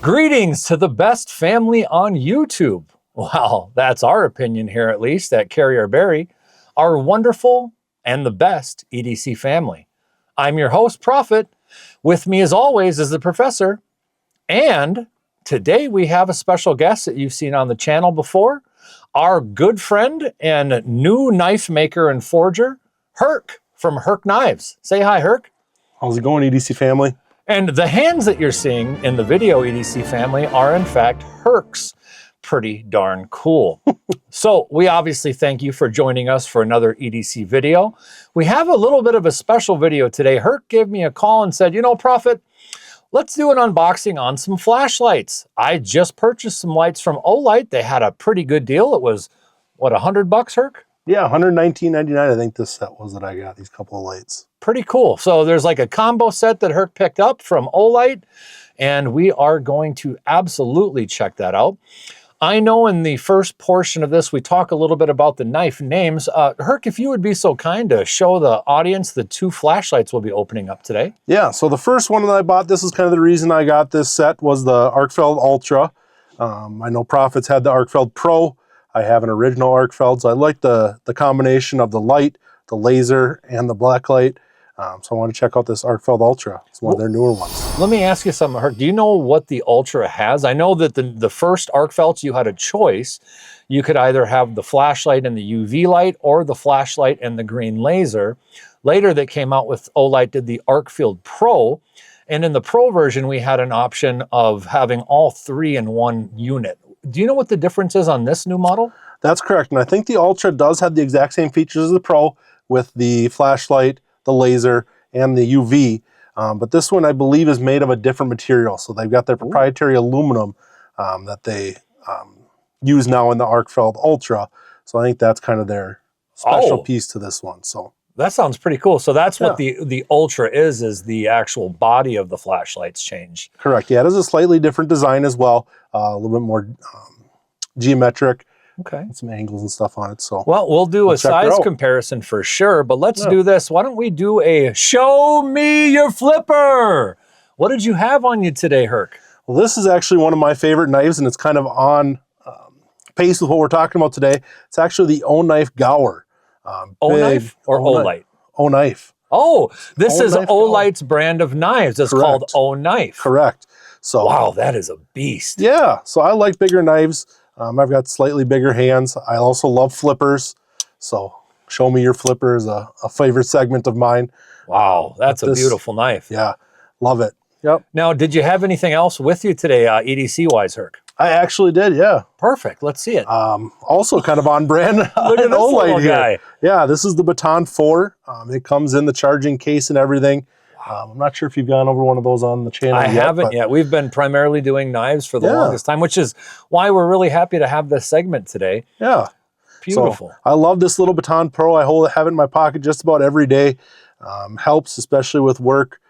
Greetings to the best family on YouTube. Well, that's our opinion here, at least, at carryorbury, our wonderful and the best EDC family. I'm your host, Profit. With me, as always, is the professor. And today we have a special guest that you've seen on the channel before, our good friend and new knife maker and forger, Herc from Herc Knives. Say hi, Herc. How's it going, EDC family? And the hands that you're seeing in the video, EDC family, are in fact Herc's. Pretty darn cool. So we obviously thank you for joining us for another EDC video. We have a little bit of a special video today. Herc gave me a call and said, you know, Prophet, let's do an unboxing on some flashlights. I just purchased some lights from Olight. They had a pretty good deal. It was, what, $100, Herc? Yeah, $119.99 I think this set was that I got, these couple of lights. Pretty cool. So there's like a combo set that Herc picked up from Olight, and we are going to absolutely check that out. I know in the first portion of this, we talk a little bit about the knife names. Herc, if you would be so kind to show the audience the two flashlights we'll be opening up today. Yeah, so the first one that I bought, this is kind of the reason I got this set, was the Arkfeld Ultra. I know Profit's had the Arkfeld Pro. I have an original Arkfeld, so I like the combination of the light, the laser, and the black light. So I want to check out this Arkfeld Ultra. It's one of their newer ones. Let me ask you something, Herc. Do you know what the Ultra has? I know that the first Arkfelds, you had a choice. You could either have the flashlight and the UV light or the flashlight and the green laser. Later they came out with Olight did the Arkfeld Pro. And in the Pro version, we had an option of having all three in one unit. Do you know what the difference is on this new model? That's correct. And I think the Ultra does have the exact same features as the Pro with the flashlight, the laser, and the UV. But this one, I believe, is made of a different material. So they've got their proprietary aluminum that they use now in the Arkfeld Ultra. So I think that's kind of their special piece to this one. So that sounds pretty cool. So that's what the Ultra is the actual body of the flashlights change. Correct. Yeah, it is a slightly different design as well. A little bit more geometric. Okay. Some angles and stuff on it. So well, we'll do a size comparison for sure, but let's do this. Why don't we do a show me your flipper? What did you have on you today, Herc? Well, this is actually one of my favorite knives, and it's kind of on pace with what we're talking about today. It's actually the O-Knife Gower. O-Knife or Olight? O-Knife. Oh, this is Olight's brand of knives. It's called O-Knife. Correct. So wow, that is a beast. Yeah, so I like bigger knives. I've got slightly bigger hands. I also love flippers. So show me your flipper is a favorite segment of mine. Wow, that's a beautiful knife. Yeah, love it. Yep. Now, did you have anything else with you today, EDC-wise, Herc? I actually did, yeah. Perfect, let's see it. Also kind of on brand. Look at this little guy. Yeah, this is the Baton 4. It comes in the charging case and everything. I'm not sure if you've gone over one of those on the channel yet. I haven't yet. We've been primarily doing knives for the longest time, which is why we're really happy to have this segment today. Yeah. Beautiful. So I love this little Baton Pro. I have it in my pocket just about every day. Helps, especially with work.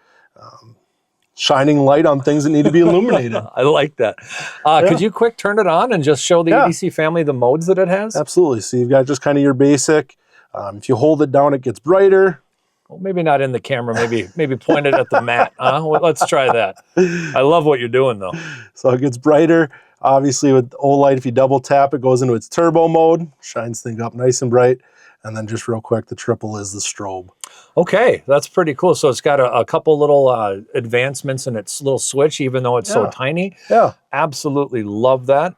Shining light on things that need to be illuminated. I like that. Could you quick turn it on and just show the EDC family the modes that it has? Absolutely. So you've got just kind of your basic. If you hold it down, it gets brighter. Well, maybe not in the camera, maybe point it at the mat. Well, let's try that. I love what you're doing though. So it gets brighter. Obviously with Olight, if you double tap, it goes into its turbo mode, shines things up nice and bright. And then just real quick, the triple is the strobe. Okay, that's pretty cool. So it's got a couple little advancements in its little switch, even though it's so tiny. Yeah. Absolutely love that.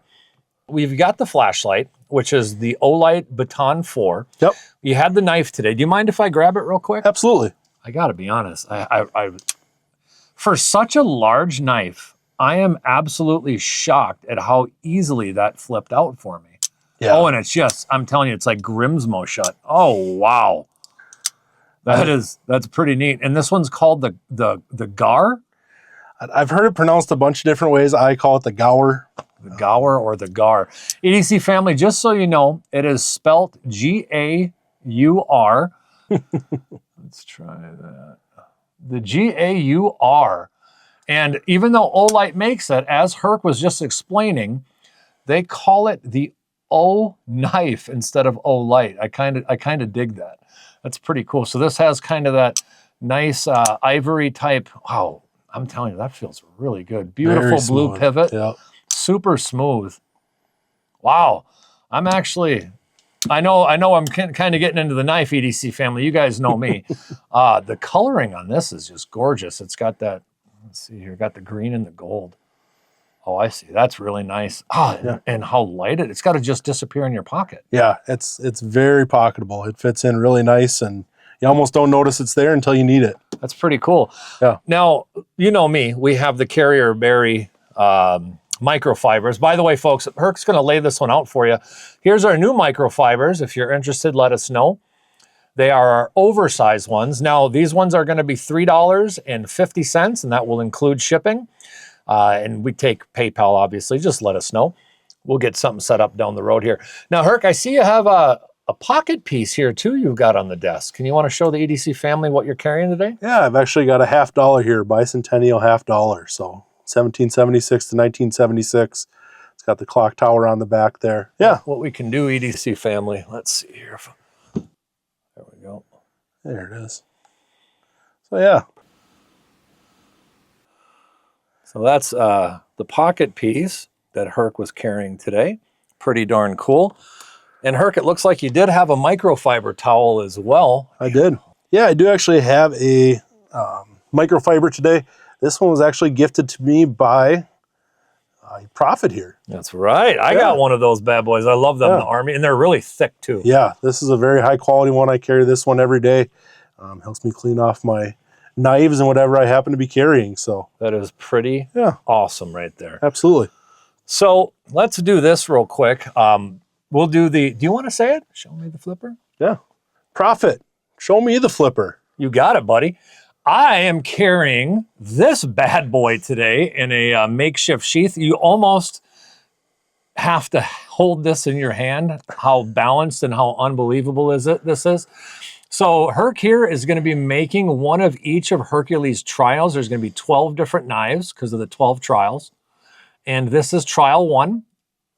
We've got the flashlight, which is the Olight Baton 4. Yep. You had the knife today. Do you mind if I grab it real quick? Absolutely. I got to be honest. I for such a large knife, I am absolutely shocked at how easily that flipped out for me. Yeah. Oh, and it's just, I'm telling you, it's like Grimsmo shut. Oh, wow. That's pretty neat. And this one's called the Gar? I've heard it pronounced a bunch of different ways. I call it the Gower. The Gower or the Gar. EDC family, just so you know, it is spelt G-A-U-R. Let's try that. The G-A-U-R. And even though Olight makes it, as Herc was just explaining, they call it the O-Knife instead of Olight. I kind of dig that. That's pretty cool. So this has kind of that nice ivory type. Wow, I'm telling you, that feels really good. Beautiful Very blue smooth. pivot. Yep. Super smooth. Wow. I'm actually, I know I'm kind of getting into the knife, EDC family. You guys know me. The coloring on this is just gorgeous. It's got that, let's see here, got the green and the gold. Oh, I see. That's really nice. Yeah. And how light it's got to just disappear in your pocket. Yeah, it's very pocketable. It fits in really nice, and you almost don't notice it's there until you need it. That's pretty cool. Yeah. Now, you know me. We have the carryorbury microfibers. By the way, folks, Herc's going to lay this one out for you. Here's our new microfibers. If you're interested, let us know. They are our oversized ones. Now, these ones are going to be $3.50, and that will include shipping. And we take PayPal, obviously. Just let us know. We'll get something set up down the road here. Now, Herc, I see you have a pocket piece here, too, you've got on the desk. Can you want to show the EDC family what you're carrying today? Yeah, I've actually got a $50 here, bicentennial $50. So 1776 to 1976. It's got the clock tower on the back there. Yeah. What we can do, EDC family. Let's see here. There we go. There it is. So, yeah. So that's the pocket piece that Herc was carrying today. Pretty darn cool. And Herc, it looks like you did have a microfiber towel as well. I did. Yeah, I do actually have a microfiber today. This one was actually gifted to me by Profit here. That's right. I got one of those bad boys. I love them, the Army, and they're really thick too. Yeah, this is a very high quality one. I carry this one every day. Helps me clean off my knives and whatever I happen to be carrying. So that is pretty awesome right there. Absolutely. So let's do this real quick. We'll do do you want to say it? Show me the flipper. Yeah. Profit. Show me the flipper. You got it, buddy. I am carrying this bad boy today in a makeshift sheath. You almost have to hold this in your hand, how balanced and how unbelievable this is. So Herc here is going to be making one of each of Hercules' trials. There's going to be 12 different knives because of the 12 trials. And this is trial 1.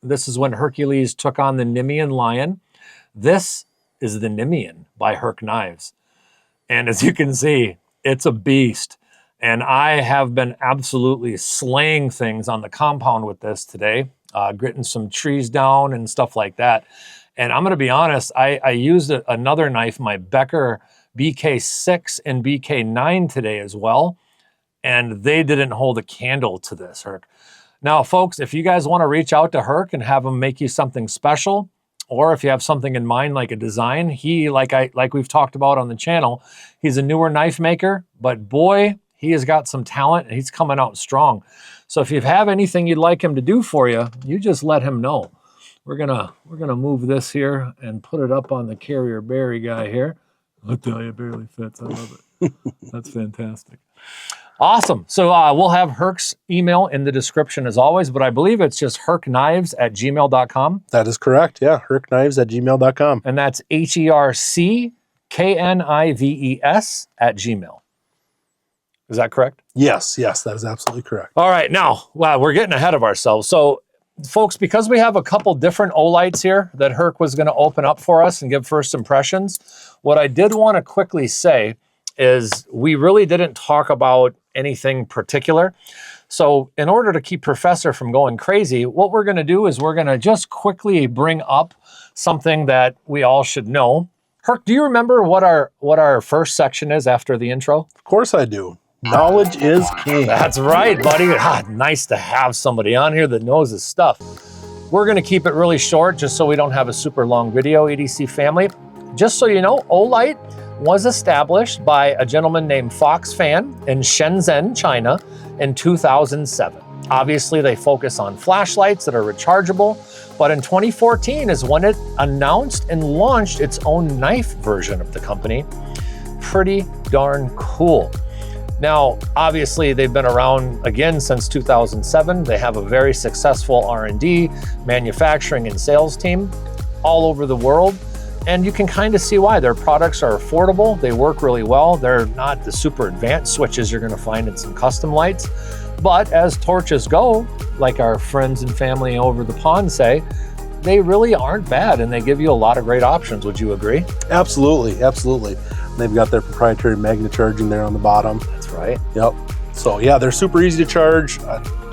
This is when Hercules took on the Nemean lion. This is the Nemean by Herc Knives. And as you can see, it's a beast. And I have been absolutely slaying things on the compound with this today, gritting some trees down and stuff like that. And I'm going to be honest, I used another knife, my Becker BK6 and BK9 today as well. And they didn't hold a candle to this, Herc. Now, folks, if you guys want to reach out to Herc and have him make you something special, or if you have something in mind like a design, he, like we've talked about on the channel, he's a newer knife maker, but boy, he has got some talent and he's coming out strong. So if you have anything you'd like him to do for you, you just let him know. We're gonna move this here and put it up on the carryorbury guy here. I'll tell you, it barely fits. I love it. That's fantastic. Awesome. So we'll have Herc's email in the description as always, but I believe it's just hercknives@gmail.com. That is correct. Yeah, hercknives@gmail.com. And that's HERCKNIVES@gmail. Is that correct? Yes, that is absolutely correct. All right. Now, wow, we're getting ahead of ourselves. So, folks, because we have a couple different Olights here that Herc was going to open up for us and give first impressions, what I did want to quickly say is we really didn't talk about anything particular. So in order to keep Professor from going crazy, what we're going to do is we're going to just quickly bring up something that we all should know. Herc, do you remember what our first section is after the intro? Of course I do. Knowledge is king. That's right, buddy. Nice to have somebody on here that knows his stuff. We're going to keep it really short just so we don't have a super long video, EDC family. Just so you know, Olight was established by a gentleman named Fox Fan in Shenzhen, China in 2007. Obviously, they focus on flashlights that are rechargeable, but in 2014 is when it announced and launched its own knife version of the company. Pretty darn cool. Now, obviously, they've been around again since 2007. They have a very successful R&D, manufacturing, and sales team all over the world. And you can kind of see why. Their products are affordable. They work really well. They're not the super advanced switches you're going to find in some custom lights. But as torches go, like our friends and family over the pond say, they really aren't bad and they give you a lot of great options. Would you agree? Absolutely, absolutely. They've got their proprietary magnet charging there on the bottom. That's right. Yep. So yeah, they're super easy to charge,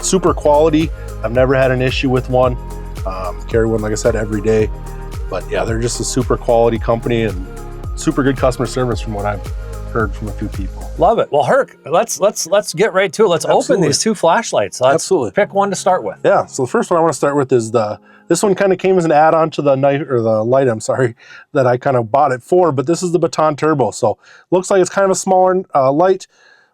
super quality. I've never had an issue with one. Carry one, like I said, every day. But yeah, they're just a super quality company and super good customer service from what I've heard from a few people. Love it. Well, Herc, let's get right to it. Let's open these two flashlights. Let's pick one to start with. Yeah. So the first one I want to start with is this one kind of came as an add-on to the knife or the light. I'm sorry, that I kind of bought it for. But this is the Baton Turbo. So looks like it's kind of a smaller light,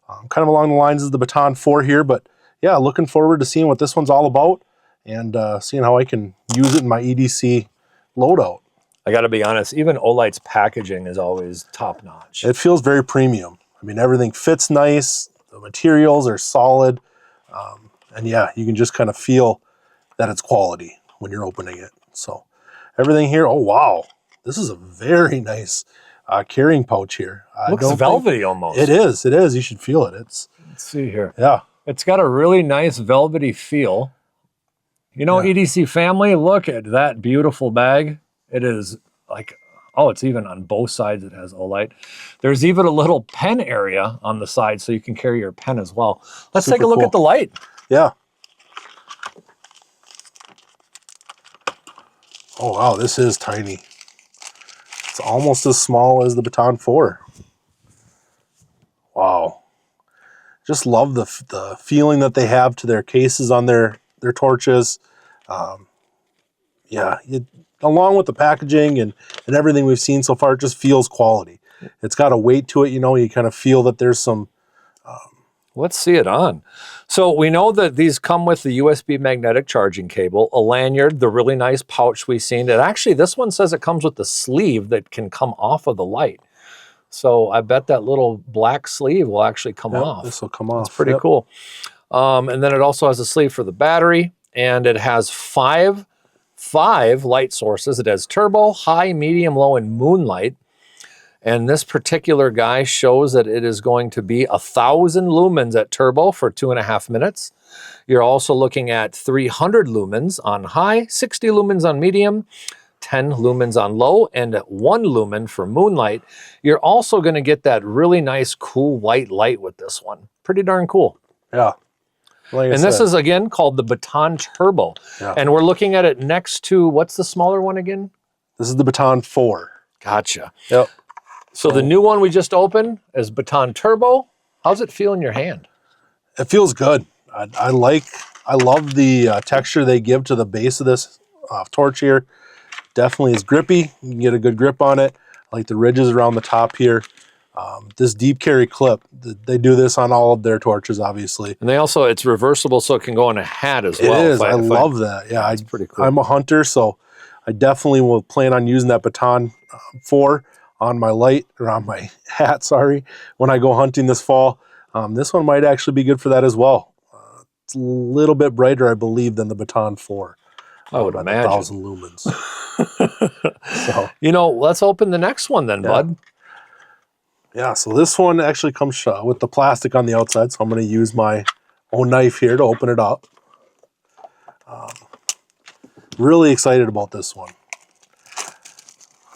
kind of along the lines of the Baton 4 here. But yeah, looking forward to seeing what this one's all about and seeing how I can use it in my EDC loadout. I got to be honest, even Olight's packaging is always top notch. It feels very premium. I mean, everything fits nice. The materials are solid. And yeah, you can just kind of feel that it's quality when you're opening it. So everything here, oh wow, this is a very nice carrying pouch here. Looks velvety almost. It is, it is. You should feel it. Let's see here. Yeah. It's got a really nice velvety feel. You know, EDC family, look at that beautiful bag. It is like, oh, it's even on both sides. It has Olight. There's even a little pen area on the side so you can carry your pen as well. Let's take a look at the light. Yeah. Oh, wow, this is tiny. It's almost as small as the Baton 4. Wow. Just love the feeling that they have to their cases on their torches. Yeah, along with the packaging and everything we've seen so far, it just feels quality. It's got a weight to it, you know, you kind of feel that there's some... Let's see it on. So we know that these come with the USB magnetic charging cable, a lanyard, the really nice pouch we've seen. And actually, this one says it comes with the sleeve that can come off of the light. So I bet that little black sleeve will actually come off. This will come off. It's pretty cool. And then it also has a sleeve for the battery, and it has five light sources. It has turbo, high, medium, low, and moonlight. And this particular guy shows that it is going to be 1,000 lumens at turbo for 2.5 minutes. You're also looking at 300 lumens on high, 60 lumens on medium, 10 lumens on low, and 1 lumen for moonlight. You're also going to get that really nice, cool white light with this one. Pretty darn cool. Yeah. Like and this is, again, called the Baton Turbo. Yeah. And we're looking at it next to, what's the smaller one again? This is the Baton 4. Gotcha. Yep. So the new one we just opened is Baton Turbo. How's it feel in your hand? It feels good. I love the texture they give to the base of this torch here. Definitely is grippy. You can get a good grip on it. I like the ridges around the top here. This deep carry clip, they do this on all of their torches, obviously. And they also, it's reversible, so it can go in a hat as well. It is. I love that. Yeah, it's pretty cool. I'm a hunter, so I definitely will plan on using that Baton 4 on my light, or on my hat, sorry, when I go hunting this fall. This one might actually be good for that as well. It's a little bit brighter, I believe, than the Baton 4. I would imagine. 1,000 lumens. So, you know, let's open the next one then, bud. Yeah, so this one actually comes with the plastic on the outside, so I'm going to use my own knife here to open it up. Really excited about this one.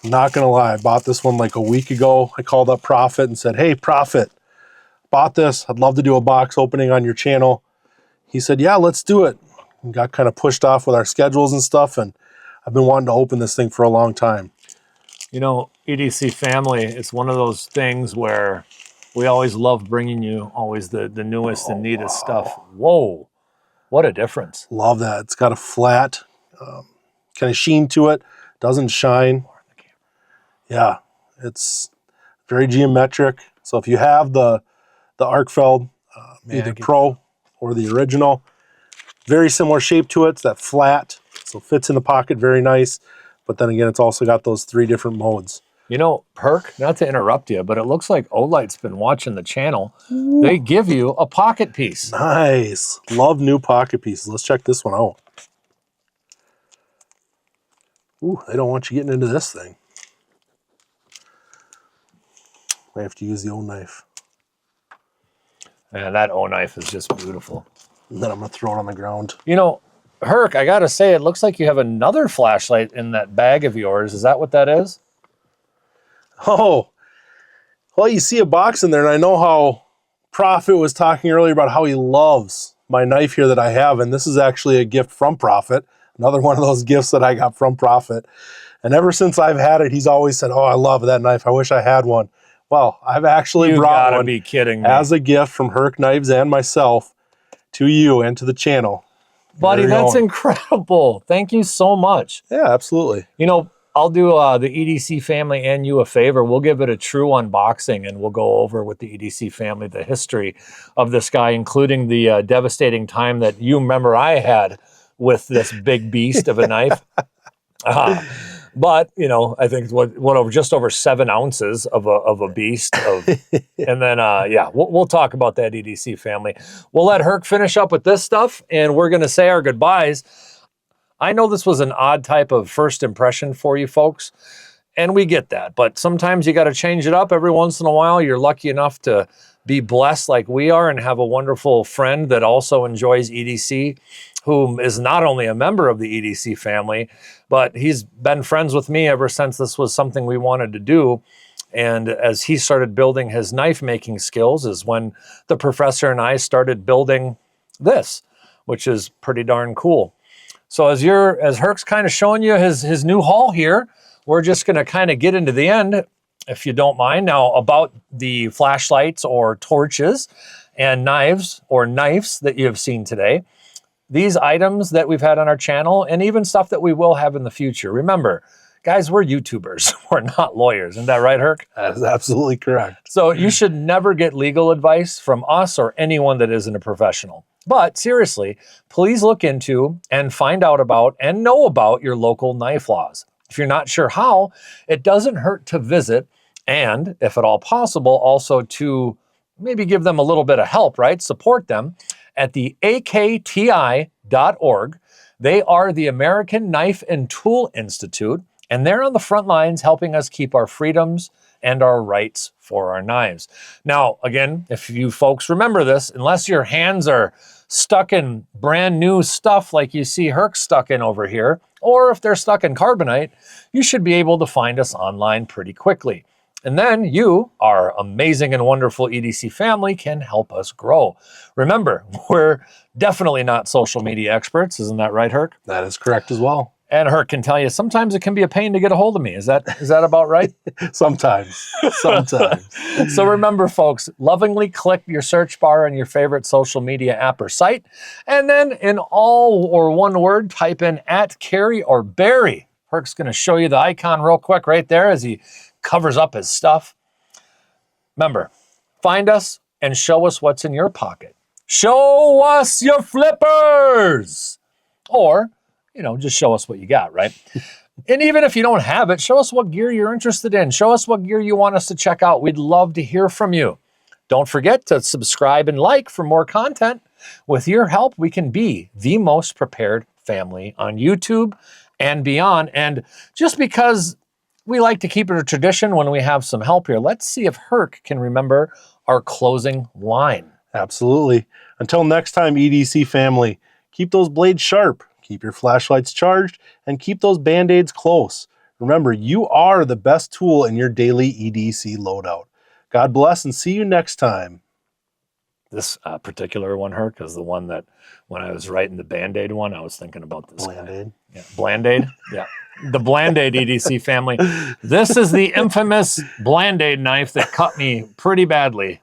Not going to lie, I bought this one like a week ago. I called up Profit and said, hey, Profit, bought this. I'd love to do a box opening on your channel. He said, yeah, let's do it. And got kind of pushed off with our schedules and stuff, and I've been wanting to open this thing for a long time. You know, EDC family, it's one of those things where we always love bringing you always the newest and neatest stuff. Whoa, what a difference. Love that. It's got a flat kind of sheen to it. Doesn't shine. Yeah, it's very geometric. So if you have the Arkfeld, either Pro or the original, very similar shape to it. It's that flat, so fits in the pocket very nice. But then again, it's also got those 3 different modes. You know, Herc, not to interrupt you, but it looks like Olight's been watching the channel. They give you a pocket piece. Nice. Love new pocket pieces. Let's check this one out. Ooh, they don't want you getting into this thing. I have to use the O knife. And that O knife is just beautiful. And then I'm going to throw it on the ground. You know, Herc, I got to say, it looks like you have another flashlight in that bag of yours. Is that what that is? Oh, well, you see a box in there, and I know how Profit was talking earlier about how he loves my knife here that I have, and this is actually a gift from Profit, another one of those gifts that I got from Profit. And ever since I've had it, he's always said, oh, I love that knife. I wish I had one. Well, I've actually brought one be kidding me. as a gift from Herc Knives and myself to you and to the channel. Buddy, that's incredible. Thank you so much. Yeah, absolutely. You know, I'll do the EDC family and you a favor. We'll give it a true unboxing, and we'll go over with the EDC family the history of this guy, including the devastating time that you remember I had with this big beast of a knife. But, you know, I think what just over 7 ounces of a beast. And then, yeah, we'll talk about that EDC family. We'll let Herc finish up with this stuff, and we're going to say our goodbyes. I know this was an odd type of first impression for you folks, and we get that. But sometimes you got to change it up every once in a while. You're lucky enough to be blessed like we are and have a wonderful friend that also enjoys EDC, who is not only a member of the EDC family, but he's been friends with me ever since this was something we wanted to do. And as he started building his knife making skills is when the professor and I started building this, which is pretty darn cool. So as Herc's kind of showing you his new haul here, we're just going to kind of get into the end, if you don't mind. Now, about the flashlights or torches and knives or knives that you have seen today. These items that we've had on our channel, and even stuff that we will have in the future. Remember, guys, we're YouTubers. We're not lawyers. Isn't that right, Herc? That is absolutely correct. So you should never get legal advice from us or anyone that isn't a professional. But seriously, please look into and find out about and know about your local knife laws. If you're not sure how, it doesn't hurt to visit, and if at all possible, also to maybe give them a little bit of help, right? Support them at the akti.org. They are the American Knife and Tool Institute, and they're on the front lines helping us keep our freedoms and our rights for our knives. Now, again, if you folks remember this, unless your hands are stuck in brand new stuff like you see Herc stuck in over here, or if they're stuck in carbonite, you should be able to find us online pretty quickly. And then you, our amazing and wonderful EDC family, can help us grow. Remember, we're definitely not social media experts. Isn't that right, Herc? That is correct as well. And Herc can tell you, sometimes it can be a pain to get a hold of me. Is that about right? Sometimes. So remember, folks, lovingly click your search bar on your favorite social media app or site. And then in all or one word, type in @carryorbury. Herc's going to show you the icon real quick right there as he covers up his stuff. Remember, find us and show us what's in your pocket. Show us your flippers! Or, you know, just show us what you got, right? And even if you don't have it, show us what gear you're interested in. Show us what gear you want us to check out. We'd love to hear from you. Don't forget to subscribe and like for more content. With your help, we can be the most prepared family on YouTube and beyond. And just because we like to keep it a tradition when we have some help here, let's see if Herc can remember our closing line. Absolutely. Until next time, EDC family, keep those blades sharp, keep your flashlights charged, and keep those Band-Aids close. Remember, you are the best tool in your daily EDC loadout. God bless and see you next time. This particular one, Herc, is the one that when I was writing the Band-Aid one, I was thinking about this Band-Aid? Yeah, Band-Aid? Yeah. The Band-Aid EDC family. This is the infamous Band-Aid knife that cut me pretty badly.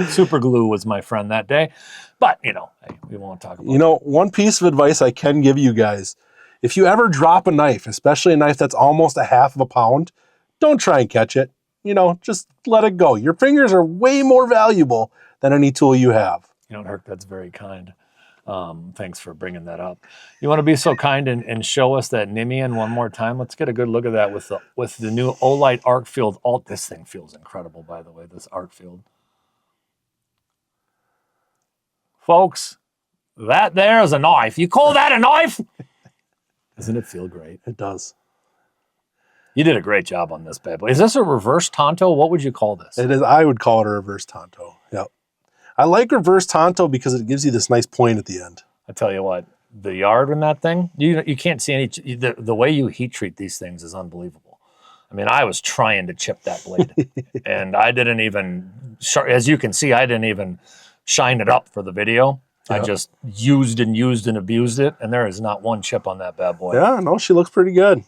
Super glue was my friend that day. But, you know, we won't talk about that. One piece of advice I can give you guys, if you ever drop a knife, especially a knife that's almost a half of a pound, don't try and catch it. Just let it go. Your fingers are way more valuable than any tool you have. Herc, that's very kind. Thanks for bringing that up. You want to be so kind and show us that Nimian one more time? Let's get a good look at that with the new Olight Arkfeld Ultra. This thing feels incredible, by the way, this Arkfeld. Folks, that there is a knife. You call that a knife? Doesn't it feel great? It does. You did a great job on this bad boy. Is this a reverse Tonto? What would you call this? It is. I would call it a reverse Tonto. Yep. I like reverse Tonto because it gives you this nice point at the end. I tell you what, the yard in that thing, you can't see any. The way you heat treat these things is unbelievable. I mean, I was trying to chip that blade, and I didn't even, as you can see, I didn't even shine it up for the video. I just used and abused it, and there is not one chip on that bad boy. Yeah, no, she looks pretty good.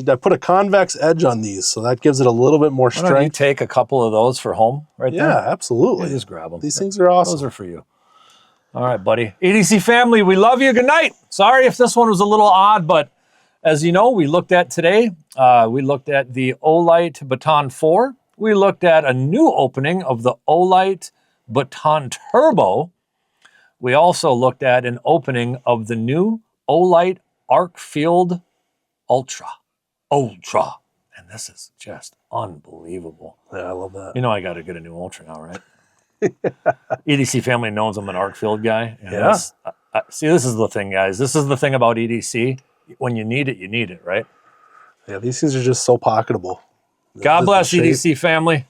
I put a convex edge on these, so that gives it a little bit more strength. Why don't you take a couple of those for home there? Yeah, absolutely. Yeah, just grab them. These things are awesome. Those are for you. All right, buddy. EDC family, we love you. Good night. Sorry if this one was a little odd, but as you know, we looked at today, we looked at the Olight Baton 4. We looked at a new opening of the Olight Baton Turbo. We also looked at an opening of the new Olight Arkfeld Ultra. And this is just unbelievable. Yeah, I love that. You know I got to get a new Ultra now, right? EDC family knows I'm an Arkfeld guy. And Yeah. See, this is the thing, guys. This is the thing about EDC. When you need it, right? Yeah, these things are just so pocketable. God bless EDC family.